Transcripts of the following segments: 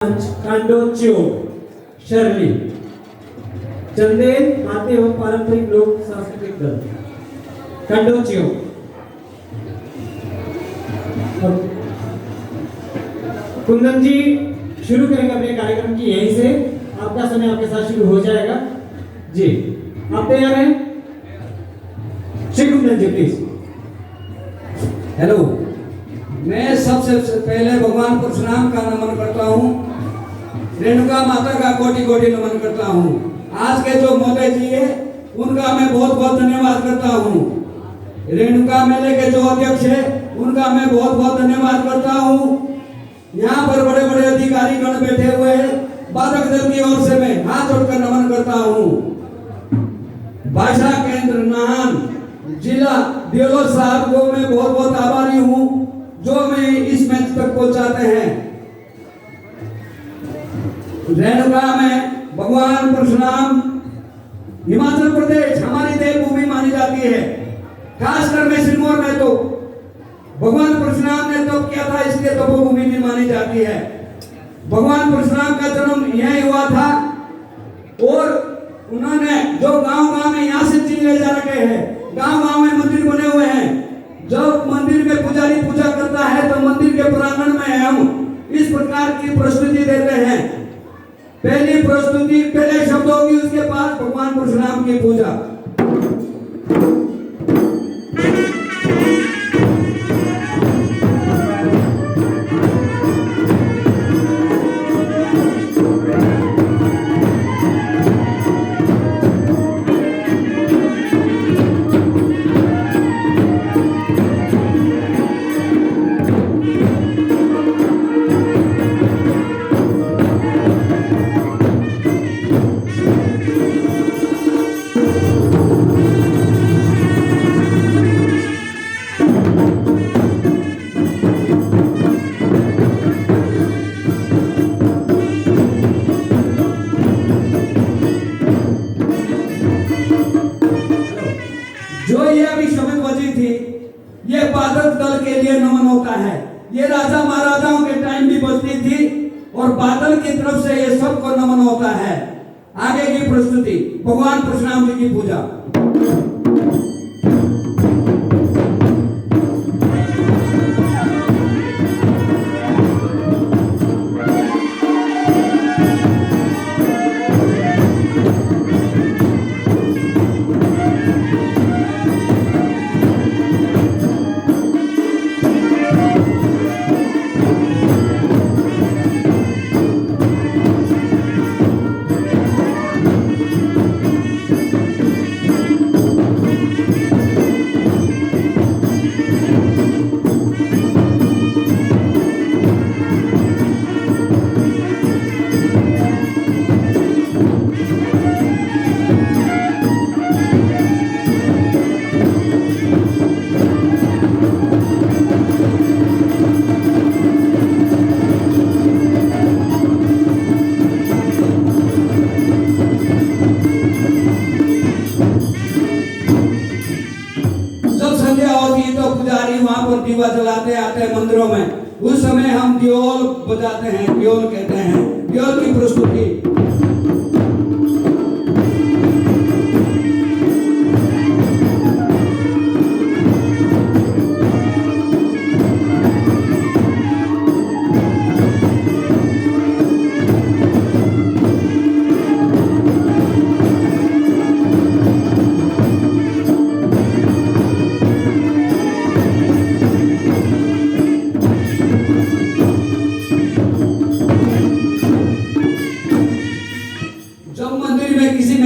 कांडोच्यो Shirley Chandel माते एवं पारंपरिक लोक सांस्कृतिक दल कांडोच्यो। कुंदन जी शुरू करेंगे अपने कार्यक्रम की यहीं से। आपका समय आपके साथ शुरू हो जाएगा जी। आप तैयार हैं? श्री कुंदन जी प्लीज। हेलो, मैं सबसे पहले भगवान परशुराम का नमन करता हूँ, रेणुका माता का कोटि कोटि नमन करता हूँ। आज के जो मोदी जी है उनका मैं बहुत बहुत धन्यवाद करता हूँ। रेणुका मेले के जो अध्यक्ष है उनका मैं बहुत बहुत धन्यवाद करता हूँ। यहाँ पर बड़े बड़े अधिकारी गण बैठे हुए हैं, बाधक दल की ओर से मैं हाथ जोड़कर नमन करता हूँ। भाषा केंद्र नाहन जिला देवलोर साहब को मैं बहुत बहुत आभारी हूँ जो हमें इस मैच तक पहुंचाते हैं। रेणुका में भगवान परशुराम हिमाचल प्रदेश हमारी देवभूमि मानी जाती है। खासकर में सिरमौर में तो भगवान परशुराम ने तप किया था, इसलिए तपोभूमि भी मानी जाती है। भगवान परशुराम का जन्म यहीं हुआ था और उन्होंने जो गांव-गांव में यहाँ से चीज ले जा रखे हैं, गांव-गांव में मंदिर बने हुए हैं। जब मंदिर में पुजारी पूजा करता है तो मंदिर के प्रांगण में हम इस प्रकार की प्रस्तुति देते हैं। पहली प्रस्तुति पहले शब्द होगी, उसके बाद भगवान परशुराम की पूजा। ये बाधक दल के लिए नमन होता है। ये राजा महाराजाओं के टाइम भी बजती थी और बादल की तरफ से ये सबको नमन होता है। आगे की प्रस्तुति भगवान परशुराम जी की पूजा। दीवा जलाते आते हैं मंदिरों में, उस समय हम दियोल बजाते हैं, दियोल कहते हैं। दियोल की प्रस्तुति।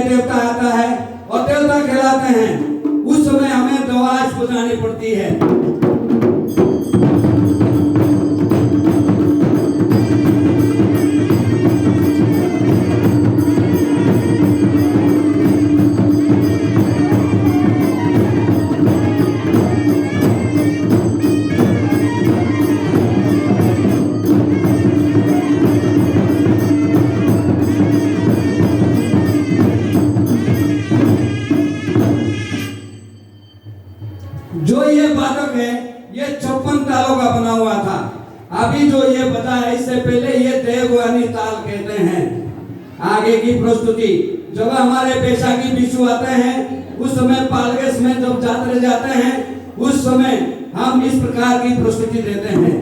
देवता आता है और देवता कहलाते हैं, उस समय हमें दवाश बजानी पड़ती है। जो ये बाधक ताल कहते हैं। आगे की प्रस्तुति, जब हमारे बैसाखी बिशु आते हैं उस समय पालगेस में जब जात्रे जाते हैं उस समय हम इस प्रकार की प्रस्तुति देते हैं।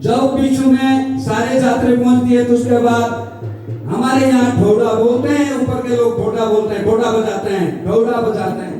जब बिशु में सारे जात्रे पहुंचती है तो उसके बाद हमारे यहाँ ढोड़ा बोलते हैं, ऊपर के लोग ढोड़ा बोलते हैं, ढोड़ा बजाते हैं, ढोड़ा बजाते हैं।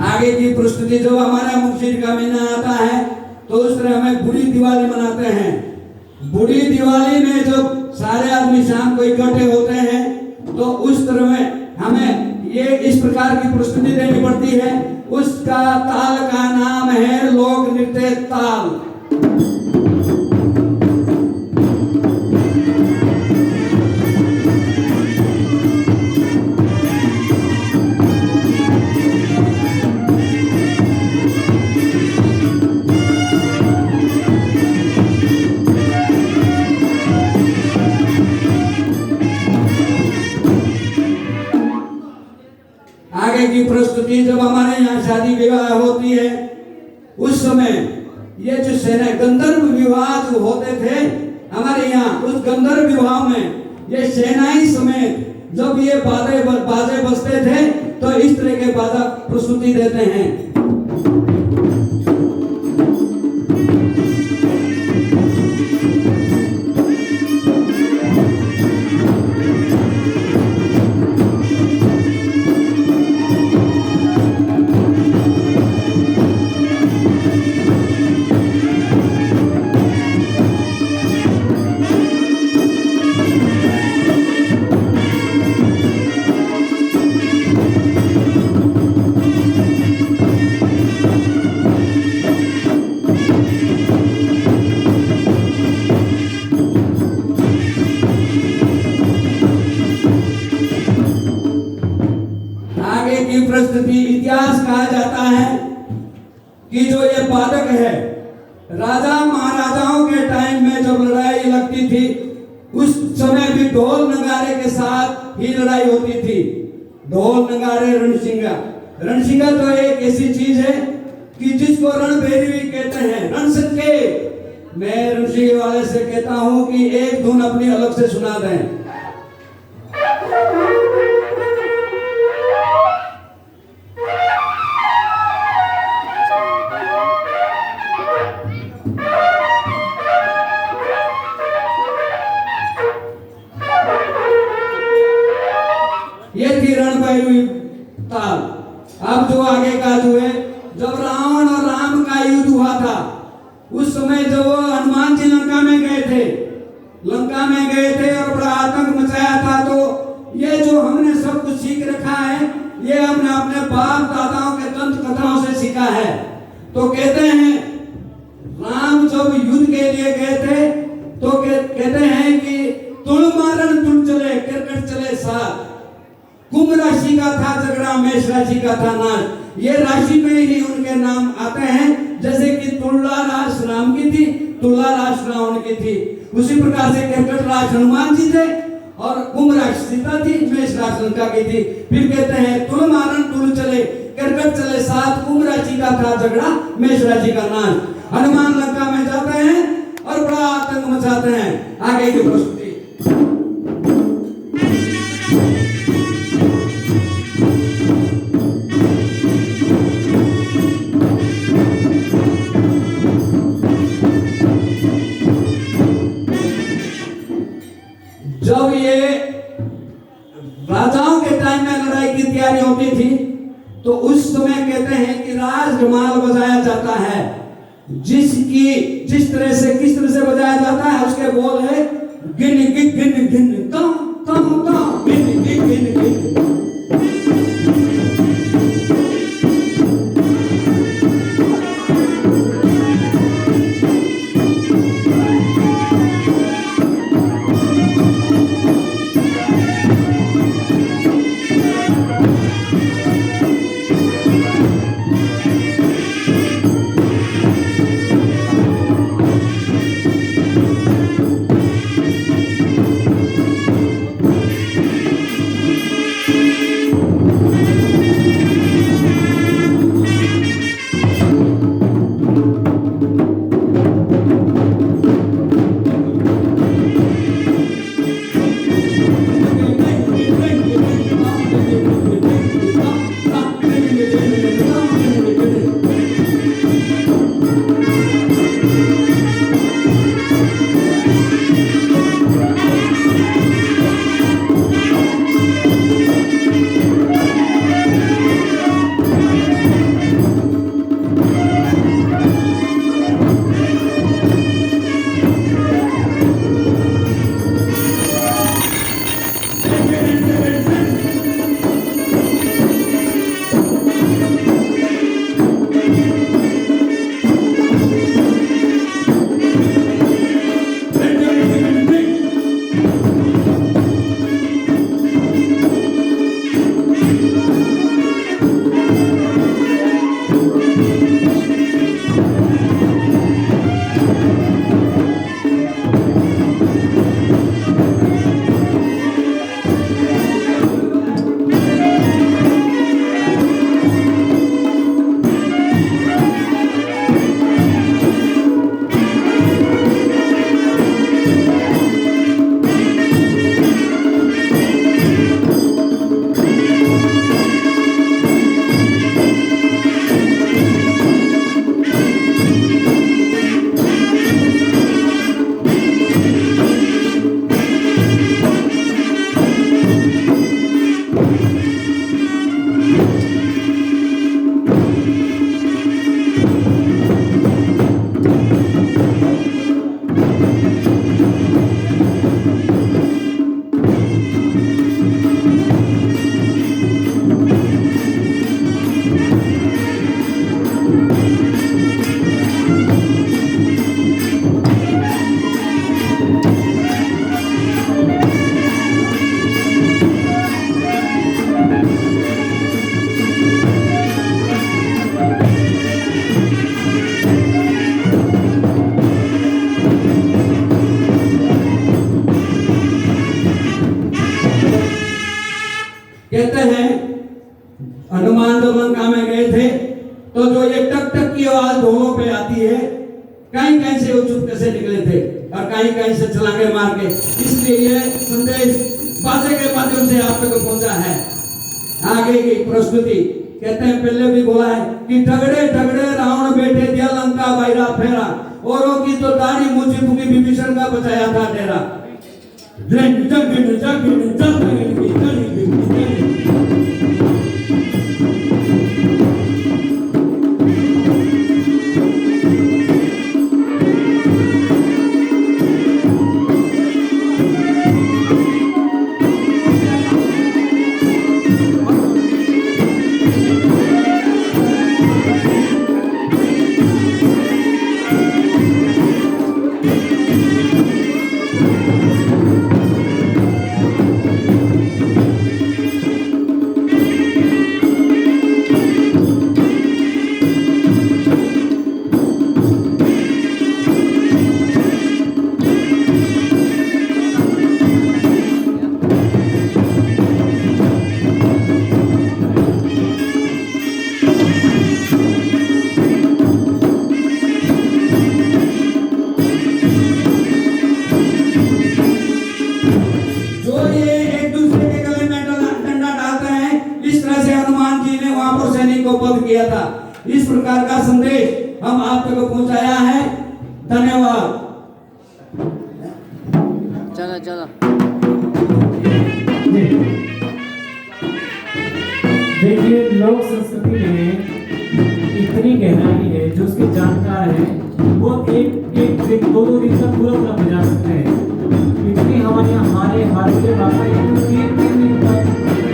आगे की प्रस्तुति, जब हमारा मुर्शिद का महीना आता है तो उस तरह हमें बूढ़ी दिवाली मनाते हैं। बूढ़ी दिवाली में जब सारे आदमी शाम को इकट्ठे होते हैं तो उस तरह में हमें ये इस प्रकार की प्रस्तुति देनी पड़ती है। उसका ताल का नाम है लोक नृत्य ताल। आगे की प्रस्तुति, जब हमारे यहाँ शादी विवाह होती है उस समय ये जो सेना गंधर्व विवाह जो होते थे हमारे यहाँ, उस गंधर्व विवाह में ये सेनाई समेत जब ये बाजे बजते थे तो इस तरह के बाजा प्रस्तुति देते हैं। प्रस्तुति, इतिहास कहा जाता है कि जो ये वादक है राजा महाराजाओं के टाइम में जब लड़ाई लगती थी उस समय भी ढोल नगारे के साथ ही लड़ाई होती थी। ढोल नगारे रणसिंगा, रणसिंगा तो एक ऐसी चीज है कि जिसको रणभैरवी कहते हैं, रण संकेत। मैं रणसिंगे वाले से कहता हूं कि एक धुन अपनी अलग से सुना दें। ये थी रणभैरवी ताल। अब जो आगे का जो है, जब रावण और राम का युद्ध हुआ था उस समय जब वो हनुमान जी लंका में गए थे और बड़ा आतंक मचाया था, तो ये जो हमने सब कुछ सीख रखा है ये हमने अपने बाप दादाओं के दंत कथाओं से सीखा है। तो कहते हैं राम जब युद्ध के लिए गए थे तो कहते हैं कि तुल मारन तुल चले किरकट चले साथ, कुंभ राशि का था झगड़ा, मेष राशि का था नाश। ये राशि में ही उनके नाम आते हैं, जैसे कि तुला राशि राम की थी, तुला राशि रावण की थी। उसी प्रकार से किरकट राशि हनुमान जी थे और कुंभ राशि सीता थी, मेष राशि लंका की थी। फिर कहते हैं तुल मारन तुल चले किरकट चले साथ, कुंभ राशि का था झगड़ा, मेष राशि का नाश। हनुमान लंका में जाते हैं और बड़ा आतंक मचाते हैं। आगे की प्रस्तुति, जब ये राजाओं के टाइम में लड़ाई की तैयारी होती थी तो उस समय कहते हैं कि राजधमाल बजाया जाता है, जिस तरह से किस तरह से बजाया जाता है उसके बोल है गिन गिन गिन गिन तम तम तम गिन गिन गिन गिन। कहते हैं हनुमान जब लंका में गए थे तो जो ये टक टक की आवाज ढोलों पे आती है, कहीं कहीं से वो चुपके से निकले थे और कहीं कहीं से छलांगे मार के, इसलिए ये संदेश बाजे के माध्यम से आप तक पहुंचा है। आगे की प्रस्तुति कहते हैं, पहले भी बोला है कि ठगड़े ठगड़े रावण बैठे दिया लंका बायरा फेरा, औरों की तो दाढ़ी मूछी फूकी विभीषण का बचाया था डेरा। किया था। इस प्रकार का संदेश हम आप तक पहुंचाया है। धन्यवाद। चलो चलो। जी देखिए, लोक संस्कृति में इतनी गहराई है, जो उसके जानकार है वो एक एक दिन, दो दो दिन तक पूरा बजा सकते हैं। इतनी हमारे यहाँ हारे हारे बाबा 3 दिन तक